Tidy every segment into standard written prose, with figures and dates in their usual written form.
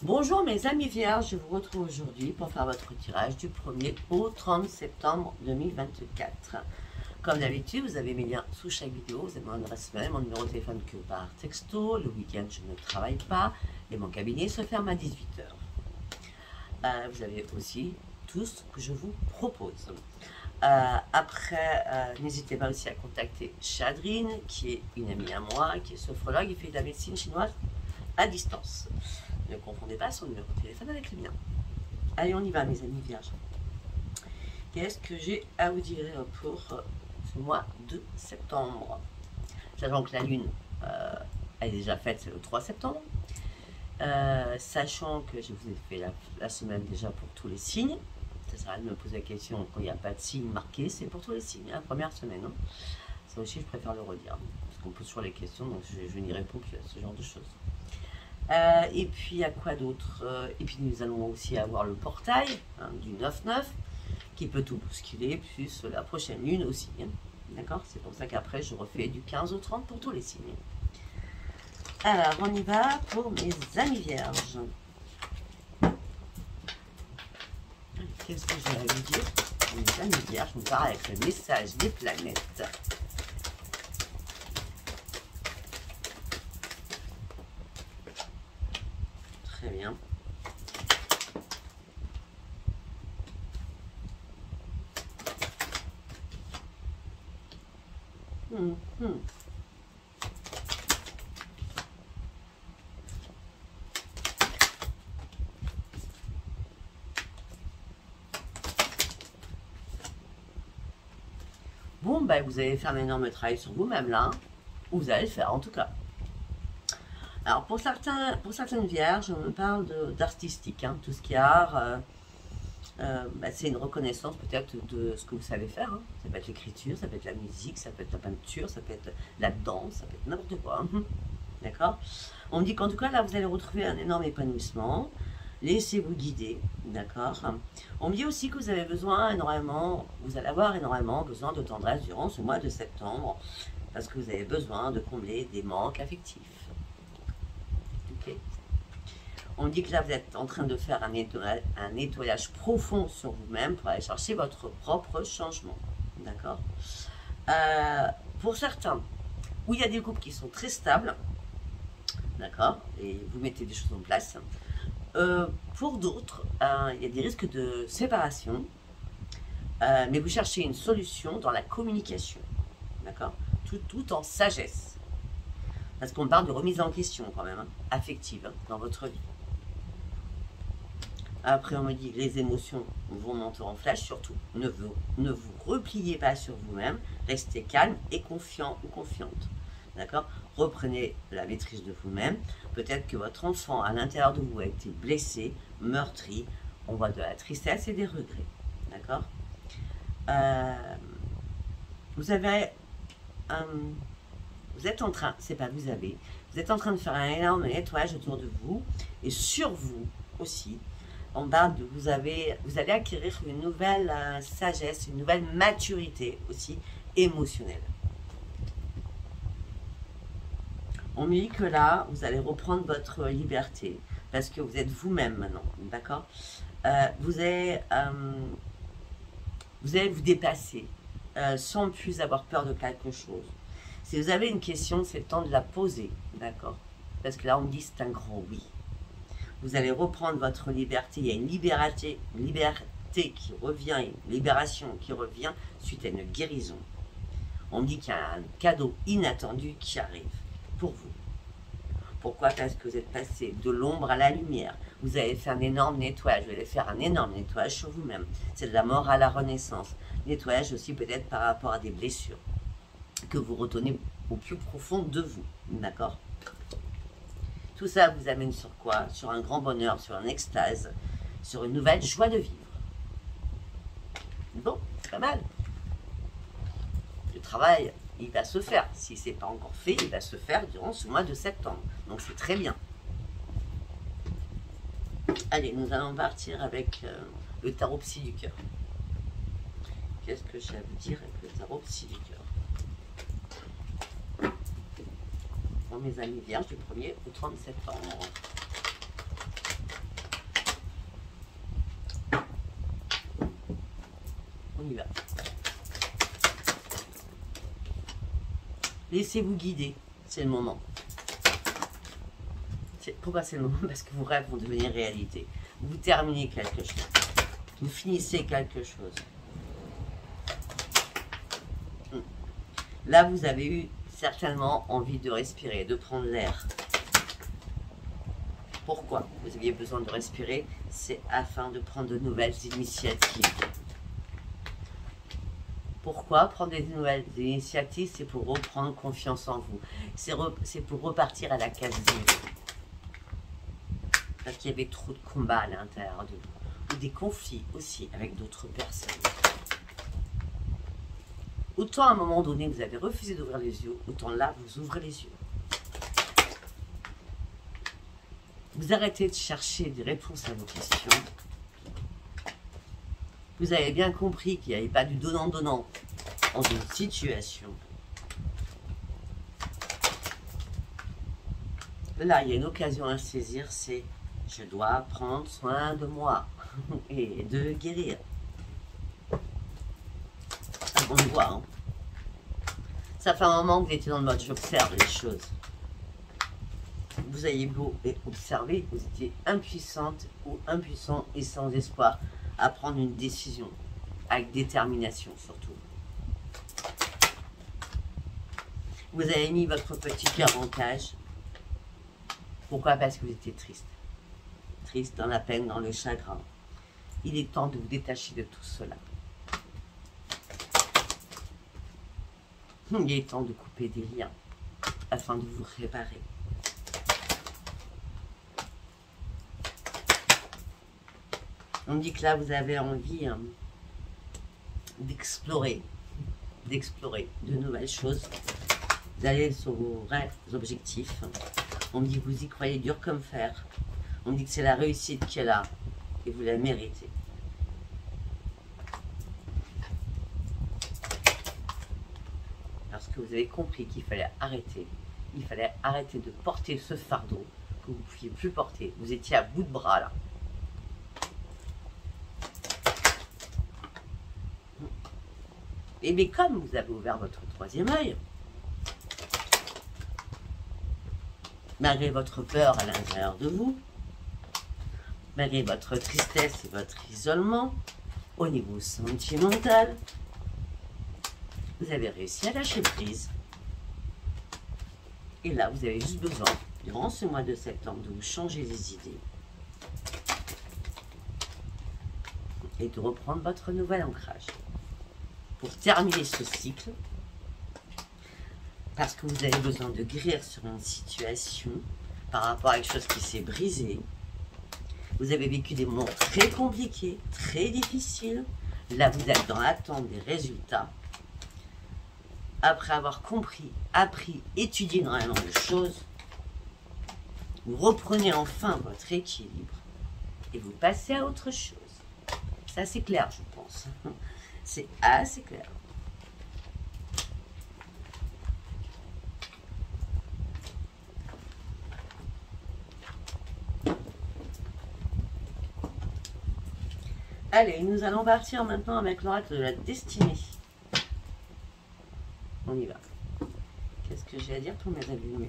Bonjour mes amis vierges, je vous retrouve aujourd'hui pour faire votre tirage du 1er au 30 septembre 2024. Comme d'habitude, vous avez mes liens sous chaque vidéo, vous avez mon adresse mail, mon numéro de téléphone que par texto. Le week-end, je ne travaille pas et mon cabinet se ferme à 18 h. Vous avez aussi tout ce que je vous propose. N'hésitez pas aussi à contacter Chadrine, qui est une amie à moi, qui est sophrologue et fait de la médecine chinoise à distance. Ne confondez pas son numéro de téléphone avec le mien. Allez, on y va, mes amis vierges. Qu'est-ce que j'ai à vous dire pour ce mois de septembre? Sachant que la lune, elle est déjà faite, c'est le 3 septembre. Sachant que je vous ai fait la semaine déjà pour tous les signes. Ça sert à rien de me poser la question quand il n'y a pas de signe marqué, c'est pour tous les signes, la première semaine. Hein. Ça aussi, je préfère le redire. Parce qu'on pose toujours les questions, donc je n'y réponds plus à ce genre de choses. Et puis à quoi d'autre? Et puis nous allons aussi avoir le portail du 9-9 qui peut tout bousculer, plus la prochaine lune aussi. Hein. D'accord? C'est pour ça qu'après je refais du 15 au 30 pour tous les signes. Alors on y va pour mes amis vierges. Qu'est-ce que j'ai à vous dire? Mes amis vierges, on part avec le message des planètes. Très bien. Bon, ben, vous allez faire un énorme travail sur vous-même là. Vous allez le faire en tout cas. Alors pour certaines vierges, on parle d'artistique, hein, tout ce qui est art, c'est une reconnaissance peut-être de ce que vous savez faire. Hein. Ça peut être l'écriture, ça peut être la musique, ça peut être la peinture, ça peut être la danse, ça peut être n'importe quoi. Hein. D'accord? On dit qu'en tout cas là vous allez retrouver un énorme épanouissement. Laissez-vous guider, d'accord? On dit aussi que vous avez besoin énormément, vous allez avoir énormément besoin de tendresse durant ce mois de septembre, parce que vous avez besoin de combler des manques affectifs. On dit que là, vous êtes en train de faire un nettoyage profond sur vous-même pour aller chercher votre propre changement. D'accord? Pour certains, où il y a des couples qui sont très stables, d'accord? Et vous mettez des choses en place. Pour d'autres, il y a des risques de séparation, mais vous cherchez une solution dans la communication. D'accord? Tout en sagesse. Parce qu'on parle de remise en question quand même, hein, affective, hein, dans votre vie. Après, on me dit que les émotions vont monter en flash, surtout. Ne vous repliez pas sur vous-même, restez calme et confiant ou confiante. D'accord? Reprenez la maîtrise de vous-même. Peut-être que votre enfant à l'intérieur de vous a été blessé, meurtri. On voit de la tristesse et des regrets. D'accord? Vous avez vous êtes en train, c'est pas vous êtes en train de faire un énorme nettoyage autour de vous et sur vous aussi. On parle de vous allez acquérir une nouvelle sagesse, une nouvelle maturité aussi émotionnelle. On me dit que là, vous allez reprendre votre liberté parce que vous êtes vous-même maintenant, d'accord? Vous allez vous dépasser sans plus avoir peur de quelque chose. Si vous avez une question, c'est le temps de la poser, d'accord? Parce que là, on me dit c'est un grand oui. Vous allez reprendre votre liberté. Il y a une liberté qui revient, une libération qui revient suite à une guérison. On me dit qu'il y a un cadeau inattendu qui arrive pour vous. Pourquoi? Parce que vous êtes passé de l'ombre à la lumière. Vous avez fait un énorme nettoyage. Vous allez faire un énorme nettoyage sur vous-même. C'est de la mort à la renaissance. Nettoyage aussi peut-être par rapport à des blessures que vous retournez au plus profond de vous, d'accord? Tout ça vous amène sur quoi? Sur un grand bonheur, sur un extase, sur une nouvelle joie de vivre. Bon, c'est pas mal. Le travail, il va se faire. Si ce n'est pas encore fait, il va se faire durant ce mois de septembre. Donc c'est très bien. Allez, nous allons partir avec le tarot psy du cœur. Qu'est-ce que j'ai à vous dire avec le tarot psy du cœur? Pour mes amis vierges du 1er au 30 septembre. y va. Laissez-vous guider, c'est le moment. Pourquoi c'est le moment? Parce que vos rêves vont devenir réalité. Vous terminez quelque chose. Vous finissez quelque chose. Là, vous avez eu certainement envie de respirer, de prendre l'air. Pourquoi vous aviez besoin de respirer? C'est afin de prendre de nouvelles initiatives. Pourquoi prendre des nouvelles initiatives? C'est pour reprendre confiance en vous. C'est pour repartir à la case zéro. Parce qu'il y avait trop de combats à l'intérieur de vous. Ou des conflits aussi avec d'autres personnes. Autant à un moment donné, vous avez refusé d'ouvrir les yeux, autant là, vous ouvrez les yeux. Vous arrêtez de chercher des réponses à vos questions. Vous avez bien compris qu'il n'y avait pas du donnant-donnant en une situation. Là, il y a une occasion à saisir, c'est je dois prendre soin de moi et de guérir. On le voit, hein. Ça fait un moment que vous étiez dans le mode j'observe les choses. Vous avez beau observer, vous étiez impuissante ou impuissant et sans espoir à prendre une décision, avec détermination surtout. Vous avez mis votre petit cœur en cage. Pourquoi? Parce que vous étiez triste. Triste, dans la peine, dans le chagrin. Il est temps de vous détacher de tout cela. Il est temps de couper des liens afin de vous réparer. On dit que là, vous avez envie d'explorer de nouvelles choses, d'aller sur vos vrais objectifs. On me dit que vous y croyez dur comme fer. On me dit que c'est la réussite qui est là et vous la méritez. Parce que vous avez compris qu'il fallait arrêter. Il fallait arrêter de porter ce fardeau que vous ne pouviez plus porter. Vous étiez à bout de bras là. Et mais comme vous avez ouvert votre troisième œil, malgré votre peur à l'intérieur de vous, malgré votre tristesse et votre isolement, au niveau sentimental, vous avez réussi à lâcher prise. Et là, vous avez juste besoin, durant ce mois de septembre, de vous changer les idées et de reprendre votre nouvel ancrage. Pour terminer ce cycle, parce que vous avez besoin de guérir sur une situation par rapport à quelque chose qui s'est brisé. Vous avez vécu des moments très compliqués, très difficiles. Là, vous êtes dans l'attente des résultats. Après avoir compris, appris, étudié énormément de choses, vous reprenez enfin votre équilibre et vous passez à autre chose. C'est assez clair, je pense. C'est assez clair. Allez, nous allons partir maintenant avec l'oracle de la destinée. On y va. Qu'est-ce que j'ai à dire pour mes amis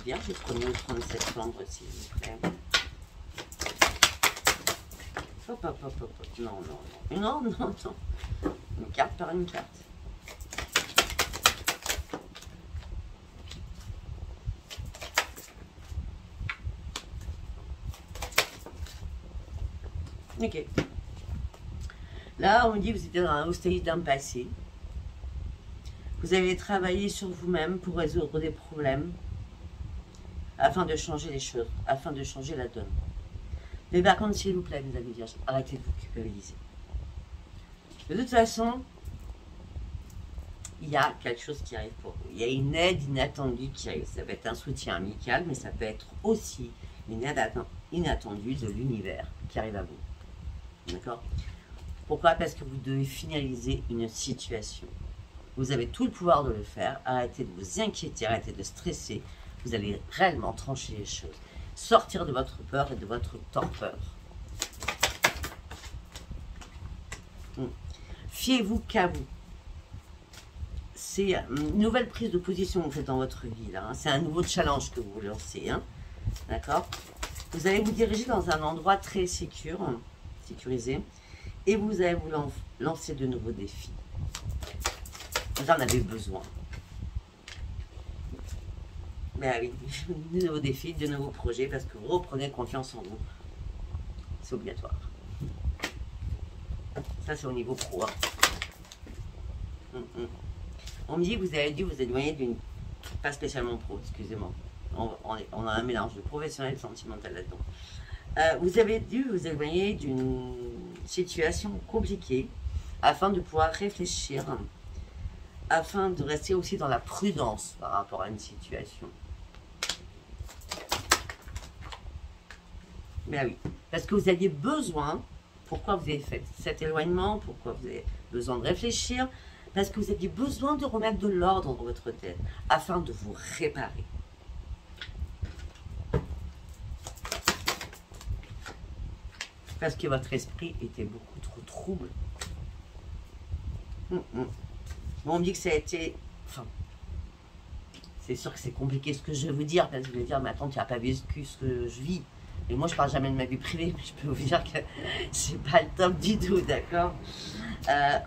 vierges jusqu'au 30 septembre, s'il vous plaît? Hop, hop, hop, hop. Non, non, non. Non, non, non. Une carte par une carte. Ok. Là, on me dit que vous étiez dans un stage d'un passé. Vous avez travaillé sur vous-même pour résoudre des problèmes afin de changer les choses, afin de changer la donne. Mais par contre, s'il vous plaît, mes amis vierges, arrêtez de vous culpabiliser. De toute façon, il y a quelque chose qui arrive pour vous. Il y a une aide inattendue qui arrive. Ça peut être un soutien amical, mais ça peut être aussi une aide inattendue de l'univers qui arrive à vous. D'accord? Pourquoi? Parce que vous devez finaliser une situation. Vous avez tout le pouvoir de le faire. Arrêtez de vous inquiéter, arrêtez de stresser. Vous allez réellement trancher les choses. Sortir de votre peur et de votre torpeur. Fiez-vous qu'à vous. C'est une nouvelle prise de position que vous faites dans votre vie, là. Hein. C'est un nouveau challenge que vous lancez. Hein. D'accord? Vous allez vous diriger dans un endroit très sécurisé. Et vous allez vous lancer de nouveaux défis. Vous en avez besoin. Ben oui, de nouveaux défis, de nouveaux projets, parce que vous reprenez confiance en vous. C'est obligatoire. Ça, c'est au niveau pro. Hein. On me dit que vous avez dû vous éloigner d'une... Pas spécialement pro, excusez-moi. On a un mélange de professionnel et de sentimental là-dedans. Vous avez dû vous éloigner d'une situation compliquée afin de pouvoir réfléchir, afin de rester aussi dans la prudence par rapport à une situation. Ben oui, parce que vous aviez besoin, pourquoi vous avez fait cet éloignement, pourquoi vous avez besoin de réfléchir, parce que vous aviez besoin de remettre de l'ordre dans votre tête, afin de vous réparer. Parce que votre esprit était beaucoup trop trouble. Bon, on me dit que ça a été... Enfin, c'est sûr que c'est compliqué ce que je vais vous dire, parce que vous allez dire, mais attends, tu n'as pas vécu ce que je vis. Et moi, je ne parle jamais de ma vie privée, mais je peux vous dire que c'est pas le top du tout, d'accord?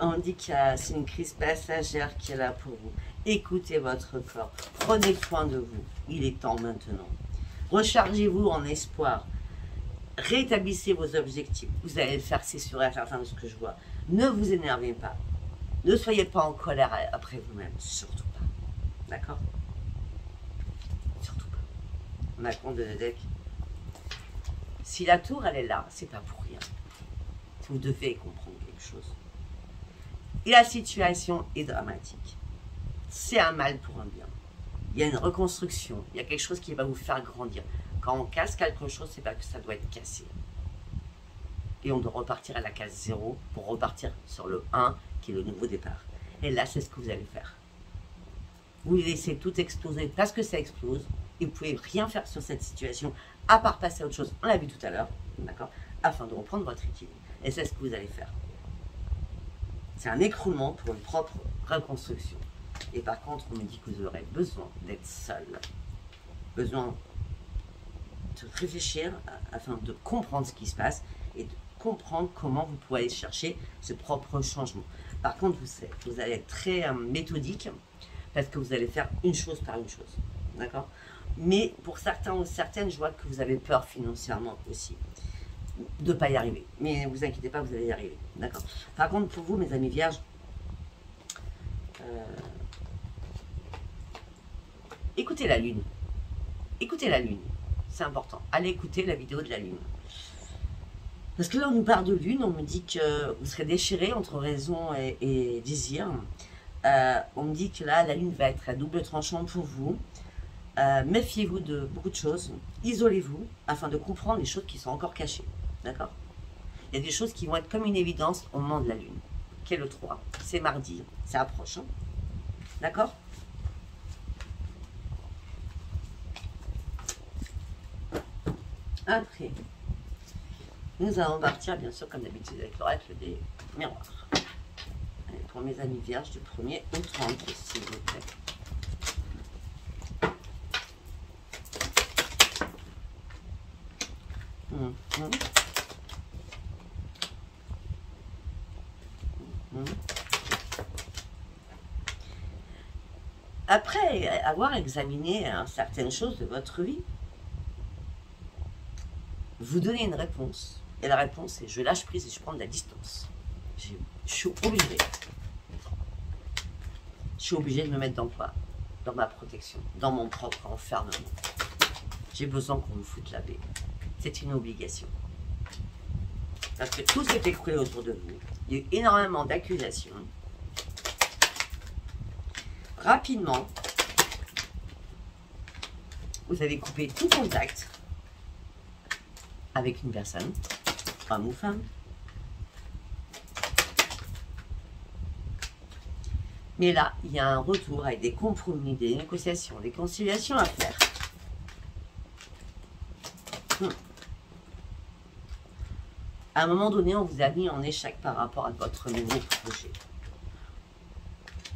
On dit que c'est une crise passagère qui est là pour vous. Écoutez votre corps, prenez soin de vous, il est temps maintenant. Rechargez-vous en espoir, rétablissez vos objectifs. Vous allez le faire, c'est sûr et certain de ce que je vois. Ne vous énervez pas, ne soyez pas en colère après vous-même, surtout pas, d'accord? Surtout pas. On a le compte de deck. Si la tour, elle est là, c'est pas pour rien. Vous devez comprendre quelque chose. Et la situation est dramatique. C'est un mal pour un bien. Il y a une reconstruction. Il y a quelque chose qui va vous faire grandir. Quand on casse quelque chose, c'est pas que ça doit être cassé. Et on doit repartir à la case 0 pour repartir sur le 1, qui est le nouveau départ. Et là, c'est ce que vous allez faire. Vous laissez tout exploser parce que ça explose. Et vous ne pouvez rien faire sur cette situation, à part passer à autre chose. On l'a vu tout à l'heure, d'accord? Afin de reprendre votre équilibre. Et c'est ce que vous allez faire. C'est un écroulement pour une propre reconstruction. Et par contre, on me dit que vous aurez besoin d'être seul. Besoin de réfléchir afin de comprendre ce qui se passe et de comprendre comment vous pouvez aller chercher ce propre changement. Par contre, vous allez être très méthodique parce que vous allez faire une chose par une chose. D'accord? Mais pour certains ou certaines, je vois que vous avez peur financièrement aussi de ne pas y arriver. Mais ne vous inquiétez pas, vous allez y arriver. D'accord? Par contre, pour vous, mes amis vierges, écoutez la lune. Écoutez la lune. C'est important. Allez écouter la vidéo de la lune. Parce que là, on nous parle de lune. On me dit que vous serez déchiré entre raison et désir. On me dit que là, la lune va être à double tranchant pour vous. Méfiez-vous de beaucoup de choses, isolez-vous afin de comprendre les choses qui sont encore cachées, d'accord? Il y a des choses qui vont être comme une évidence au moment de la lune, qui est le 3, c'est mardi, ça approche, hein? D'accord? Après, nous allons partir bien sûr comme d'habitude avec l'oracle des miroirs. Allez, pour mes amis vierges du 1er au 30, s'il vous plaît. Après avoir examiné certaines choses de votre vie, vous donnez une réponse. Et la réponse est: je lâche prise et je prends de la distance. Je suis obligé. Je suis obligé de me mettre dans quoi? Dans ma protection, dans mon propre enfermement. J'ai besoin qu'on me foute la paix. C'est une obligation. Parce que tout s'est écroulé autour de vous. Il y a eu énormément d'accusations. Rapidement, vous avez coupé tout contact avec une personne, homme ou femme. Mais là, il y a un retour avec des compromis, des négociations, des conciliations à faire. À un moment donné, on vous a mis en échec par rapport à votre nouveau projet.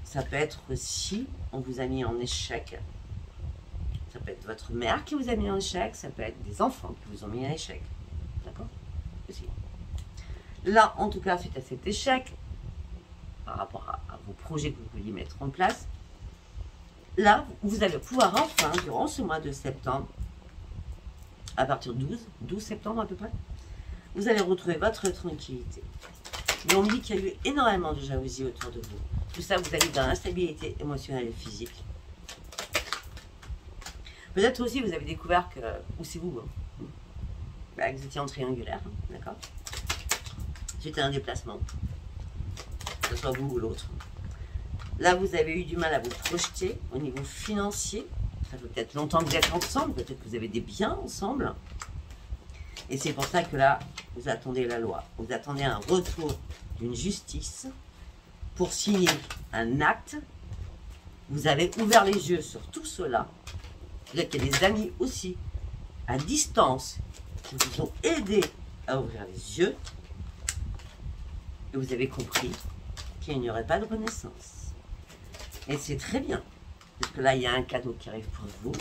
Ça peut être aussi, on vous a mis en échec. Ça peut être votre mère qui vous a mis en échec. Ça peut être des enfants qui vous ont mis en échec. D'accord? Aussi. Là, en tout cas, suite à cet échec, par rapport à vos projets que vous vouliez mettre en place, là, vous allez pouvoir enfin, durant ce mois de septembre, à partir du 12 septembre à peu près, vous allez retrouver votre tranquillité. Mais on me dit qu'il y a eu énormément de jalousie autour de vous. Tout ça, vous allez dans l'instabilité émotionnelle et physique. Peut-être aussi, vous avez découvert que, ou c'est vous, hein, bah, que vous étiez en triangulaire, hein, d'accord? C'était un déplacement, que ce soit vous ou l'autre. Là, vous avez eu du mal à vous projeter au niveau financier. Ça fait peut-être longtemps que vous êtes ensemble, peut-être que vous avez des biens ensemble. Et c'est pour ça que là, vous attendez la loi. Vous attendez un retour d'une justice pour signer un acte. Vous avez ouvert les yeux sur tout cela. Peut-être qu'il y a des amis aussi, à distance, qui vous ont aidé à ouvrir les yeux. Et vous avez compris qu'il n'y aurait pas de renaissance. Et c'est très bien. Parce que là, il y a un cadeau qui arrive pour vous.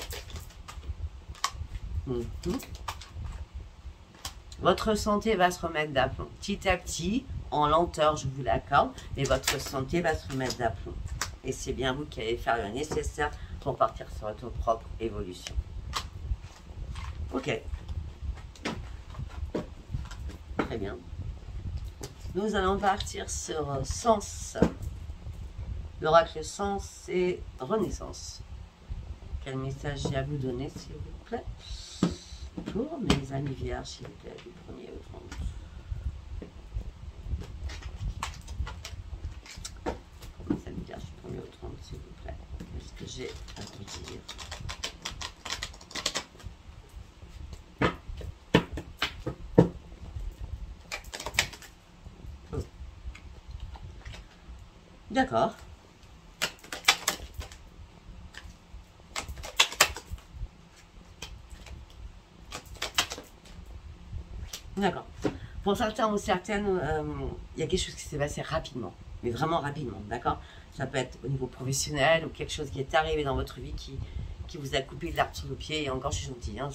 Votre santé va se remettre d'aplomb. Petit à petit, en lenteur, je vous l'accorde, mais votre santé va se remettre d'aplomb. Et c'est bien vous qui allez faire le nécessaire pour partir sur votre propre évolution. Ok. Très bien. Nous allons partir sur Sens. L'oracle Sens et Renaissance. Quel message j'ai à vous donner, s'il vous plaît? Pour mes amis vierges, s'il vous plaît, du 1er au 30. Pour mes amis vierges, du 1er au 30, s'il vous plaît. Qu'est-ce que j'ai à vous dire? Oh. D'accord. D'accord. Pour certains ou certaines, il y a quelque chose qui s'est passé rapidement, mais vraiment rapidement, d'accord? Ça peut être au niveau professionnel ou quelque chose qui est arrivé dans votre vie qui vous a coupé de l'arbre sous le pied. Et encore, je suis gentille, hein,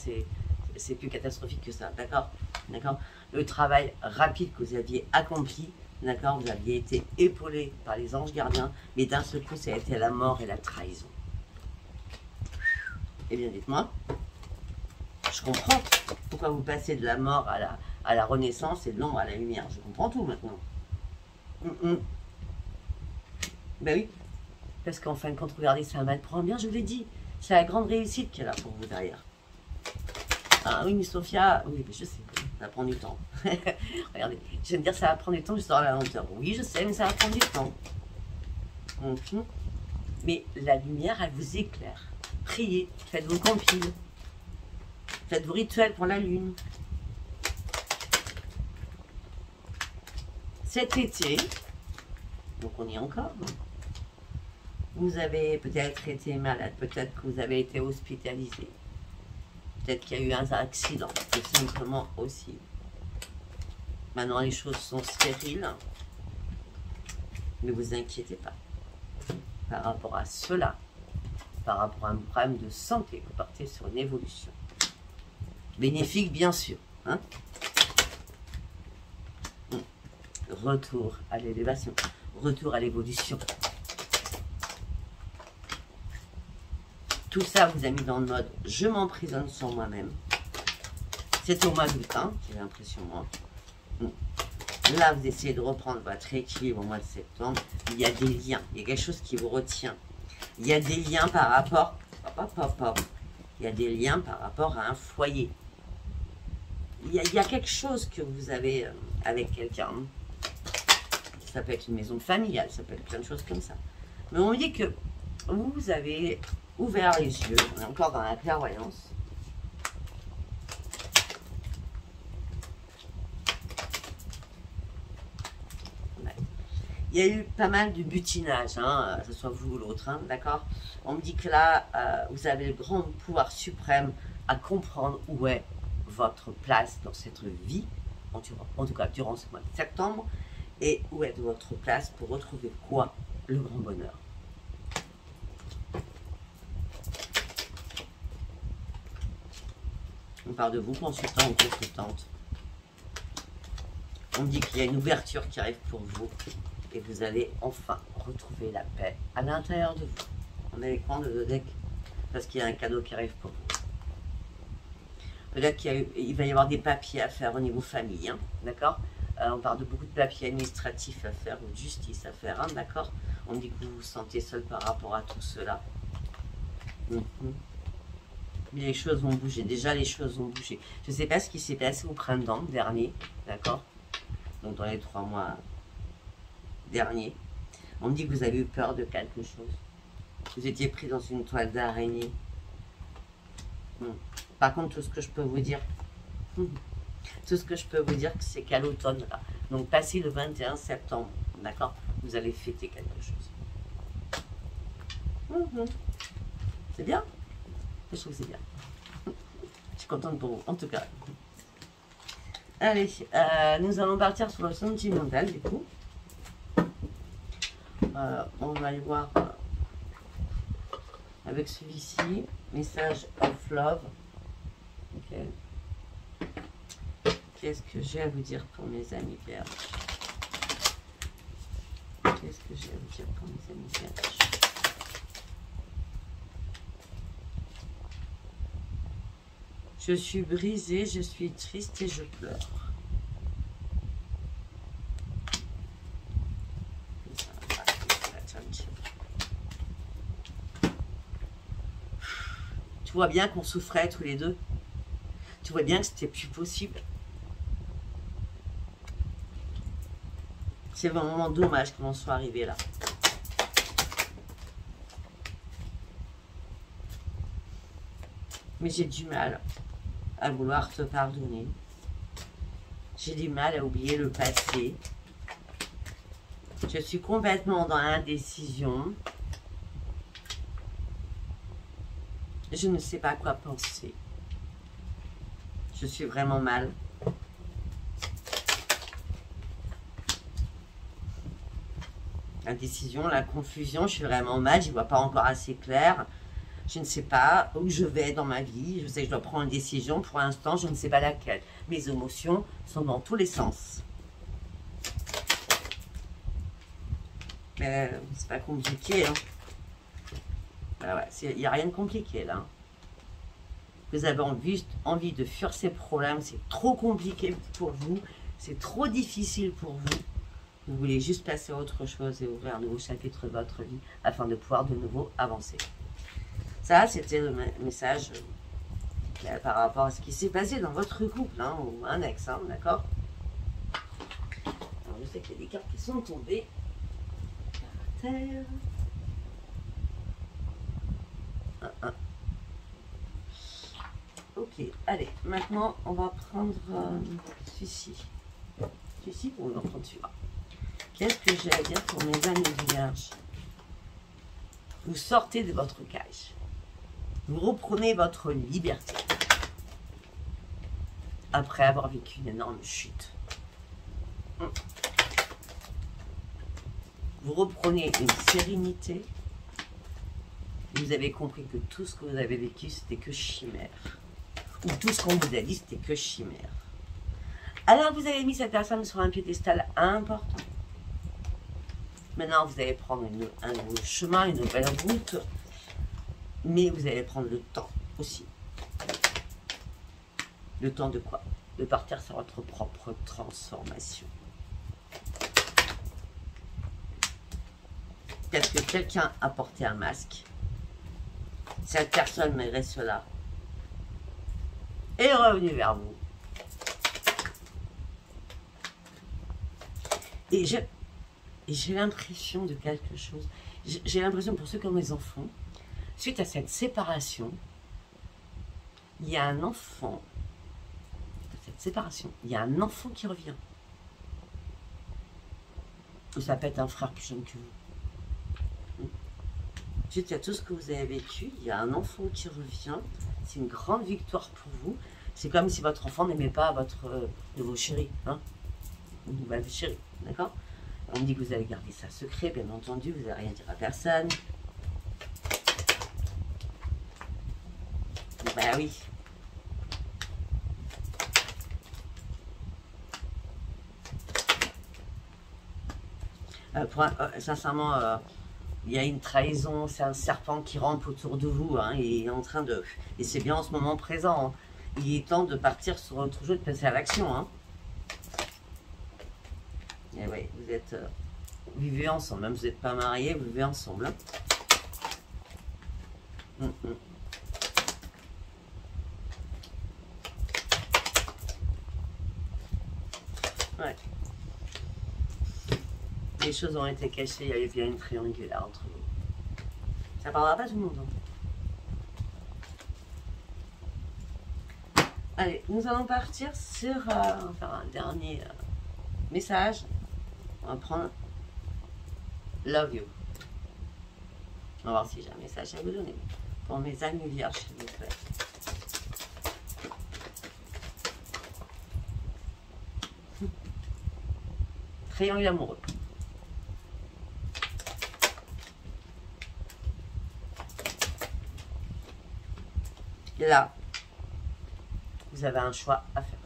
c'est plus catastrophique que ça, d'accord? D'accord? Le travail rapide que vous aviez accompli, d'accord? Vous aviez été épaulé par les anges gardiens, mais d'un seul coup, ça a été la mort et la trahison. Eh bien, dites-moi, je comprends pourquoi vous passez de la mort à la renaissance et de l'ombre à la lumière. Je comprends tout maintenant. Ben oui, parce qu'en fin de compte, regardez, ça mal prend bien, je vous l'ai dit. C'est la grande réussite qu'il y a là pour vous derrière. Ah oui, mais Sophia, oui, je sais, ça va prendre du temps. Regardez, je vais me dire ça va prendre du temps, je sors à la lenteur. Oui, je sais, mais ça va prendre du temps. Mais la lumière, elle vous éclaire. Priez, faites vos compiles. Faites vos rituels pour la lune. Cet été, donc on y est encore, vous avez peut-être été malade, peut-être que vous avez été hospitalisé, peut-être qu'il y a eu un accident, tout simplement aussi. Maintenant les choses sont stériles, ne vous inquiétez pas. Par rapport à cela, par rapport à un problème de santé, vous partez sur une évolution. Bénéfique, bien sûr. Hein? Retour à l'élévation, retour à l'évolution. Tout ça vous a mis dans le mode « je m'emprisonne sur moi-même ». C'est au mois d'août, hein, j'ai l'impression, moi. Là, vous essayez de reprendre votre équilibre au mois de septembre. Il y a des liens, il y a quelque chose qui vous retient. Il y a des liens par rapport... Il y a des liens par rapport à un foyer. Il y a quelque chose que vous avez avec quelqu'un. Ça peut être une maison familiale, ça peut être plein de choses comme ça. Mais on me dit que vous avez ouvert les yeux, on est encore dans la clairvoyance. Ouais. Il y a eu pas mal de butinage, hein, que ce soit vous ou l'autre, hein, d'accord? On me dit que là, vous avez le grand pouvoir suprême à comprendre où est votre place dans cette vie, en tout cas durant ce mois de septembre, et où est votre place pour retrouver quoi? Le grand bonheur. On parle de vous, consultant ou consultante. On me dit qu'il y a une ouverture qui arrive pour vous et vous allez enfin retrouver la paix à l'intérieur de vous. On a l'écran de deux decks parce qu'il y a un cadeau qui arrive pour vous. Peut-être qu'il va y avoir des papiers à faire au niveau famille, hein, d'accord? On parle de beaucoup de papiers administratifs à faire ou de justice à faire, hein, d'accord? On me dit que vous vous sentez seul par rapport à tout cela. Mais les choses vont bouger. Déjà, les choses vont bouger. Je ne sais pas ce qui s'est passé au printemps dernier, d'accord? Donc, dans les 3 mois derniers. On me dit que vous avez eu peur de quelque chose. Vous étiez pris dans une toile d'araignée. Par contre, tout ce que je peux vous dire, c'est qu'à l'automne, là, donc passé le 21 septembre, d'accord, vous allez fêter quelque chose. C'est bien. Je trouve que c'est bien. Je suis contente pour vous, en tout cas. Allez, nous allons partir sur le sentimental, du coup. On va aller voir avec celui-ci, message of love. Ok. Qu'est-ce que j'ai à vous dire pour mes amis vierges? Qu'est-ce que j'ai à vous dire pour mes amis vierges? Je suis brisée, je suis triste et je pleure. Tu vois bien qu'on souffrait tous les deux. Tu vois bien que c'était plus possible. C'est vraiment dommage qu'on en soit arrivé là. Mais j'ai du mal à vouloir te pardonner. J'ai du mal à oublier le passé. Je suis complètement dans l'indécision. Je ne sais pas quoi penser. Je suis vraiment mal. L'indécision, la confusion, je suis vraiment mal. Je ne vois pas encore assez clair. Je ne sais pas où je vais dans ma vie. Je sais que je dois prendre une décision. Pour l'instant, je ne sais pas laquelle. Mes émotions sont dans tous les sens. Mais c'est pas compliqué. Hein. Ben ouais, il n'y a rien de compliqué là. Vous avez envie de fuir ces problèmes. C'est trop compliqué pour vous. C'est trop difficile pour vous. Vous voulez juste passer à autre chose et ouvrir un nouveau chapitre de votre vie afin de pouvoir de nouveau avancer. Ça, c'était le message par rapport à ce qui s'est passé dans votre couple, hein, ou un ex, hein, d'accord? Alors, je sais qu'il y a des cartes qui sont tombées par terre. Ok, allez, maintenant, on va prendre celui-ci. Celui-ci pour vous en prendre celui-là. Qu'est-ce que j'ai à dire pour mes amis vierges? Vous sortez de votre cage. Vous reprenez votre liberté. Après avoir vécu une énorme chute. Vous reprenez une sérénité. Vous avez compris que tout ce que vous avez vécu, c'était que chimère. Ou tout ce qu'on vous a dit, c'était que chimère. Alors vous avez mis cette personne sur un piédestal important. Maintenant, vous allez prendre un nouveau chemin, une nouvelle route. Mais vous allez prendre le temps aussi. Le temps de quoi? De partir sur votre propre transformation. Parce que quelqu'un a porté un masque. Cette personne, malgré cela, est revenue vers vous. Et j'ai l'impression de quelque chose. J'ai l'impression, pour ceux qui ont des enfants, suite à cette séparation, il y a un enfant. Cette séparation, il y a un enfant qui revient. Ou ça peut être un frère plus jeune que vous. Suite à tout ce que vous avez vécu, il y a un enfant qui revient. C'est une grande victoire pour vous. C'est comme si votre enfant n'aimait pas votre nouveau chéri, hein, ou nouvelle chérie, d'accord? On me dit que vous allez garder ça secret, bien entendu, vous n'allez rien dire à personne. Ben oui. Sincèrement, il y a une trahison, c'est un serpent qui rampe autour de vous, hein, et est en train de... Et c'est bien en ce moment présent, hein. Il est temps de partir sur autre chose, de passer à l'action, hein. Et oui, vous êtes... vivez ensemble, même si vous n'êtes pas mariés, vous vivez ensemble, hein. Ouais. Les choses ont été cachées, il y avait bien une triangulaire entre vous. Ça parlera pas tout le monde, hein. Allez, nous allons partir sur... on va faire un dernier message. On va prendre Love You. On va voir si j'ai un message à vous donner. Pour mes amis vierges, s'il vous plaît. Triangle amoureux. Et là, vous avez un choix à faire.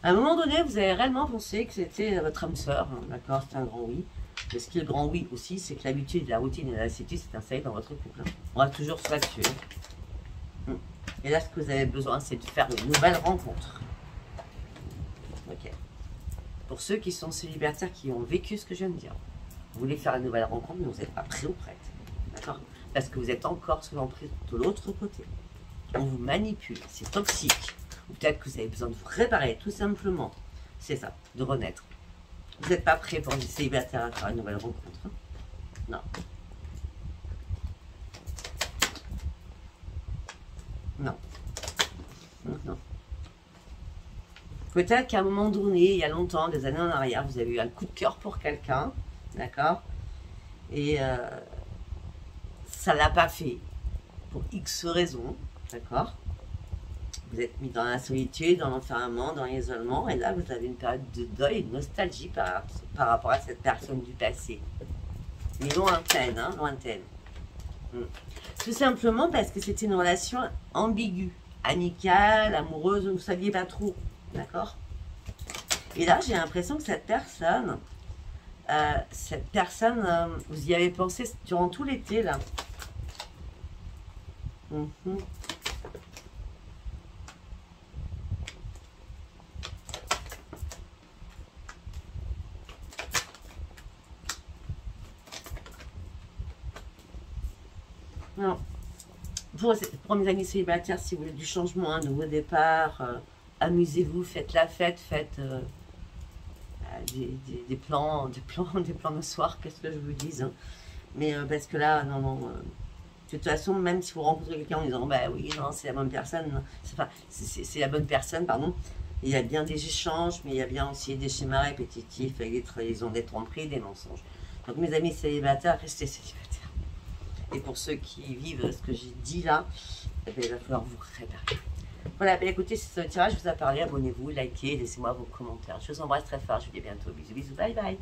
À un moment donné, vous avez réellement pensé que c'était votre âme sœur, hein, d'accord, c'est un grand oui. Mais ce qui est le grand oui aussi, c'est que l'habitude, la routine et la lassitude s'est installée dans votre couple. Hein. On va toujours se tuer. Et là, ce que vous avez besoin, c'est de faire une nouvelle rencontre. Ok. Pour ceux qui sont célibataires, qui ont vécu ce que je viens de dire, vous voulez faire une nouvelle rencontre, mais vous n'êtes pas prêt ou prête. D'accord? Parce que vous êtes encore sous l'emprise de l'autre côté. On vous manipule, c'est toxique. Ou peut-être que vous avez besoin de vous réparer, tout simplement. C'est ça, de renaître. Vous n'êtes pas prêt pour les célibataires à faire une nouvelle rencontre. Hein? Non. Non. Non. Peut-être qu'à un moment donné, il y a longtemps, des années en arrière, vous avez eu un coup de cœur pour quelqu'un, d'accord? Et ça ne l'a pas fait, pour X raisons, d'accord? Vous êtes mis dans la solitude, dans l'enfermement, dans l'isolement, et là, vous avez une période de deuil, de nostalgie par rapport à cette personne du passé. Mais lointaine, hein, lointaine. Tout simplement parce que c'était une relation ambiguë, amicale, amoureuse, vous ne saviez pas trop. D'accord? Et là, j'ai l'impression que cette personne, vous y avez pensé durant tout l'été, là. Non. Pour mes amis célibataires, si vous voulez du changement, un nouveau départ, amusez-vous, faites la fête, faites des plans de soir, qu'est-ce que je vous dis, hein. Mais parce que là, non, de toute façon, même si vous rencontrez quelqu'un en disant, bah oui, non, c'est la bonne personne, c'est la bonne personne, pardon, il y a bien des échanges, mais il y a bien aussi des schémas répétitifs, avec des trahisons, des tromperies, des mensonges. Donc mes amis célibataires, restez célibataires. Et pour ceux qui vivent ce que j'ai dit là, eh bien, il va falloir vous réparer. Voilà, bien écoutez, si ce tirage vous a parlé, abonnez-vous, likez, laissez-moi vos commentaires. Je vous embrasse très fort, je vous dis à bientôt. Bisous, bisous, bye bye.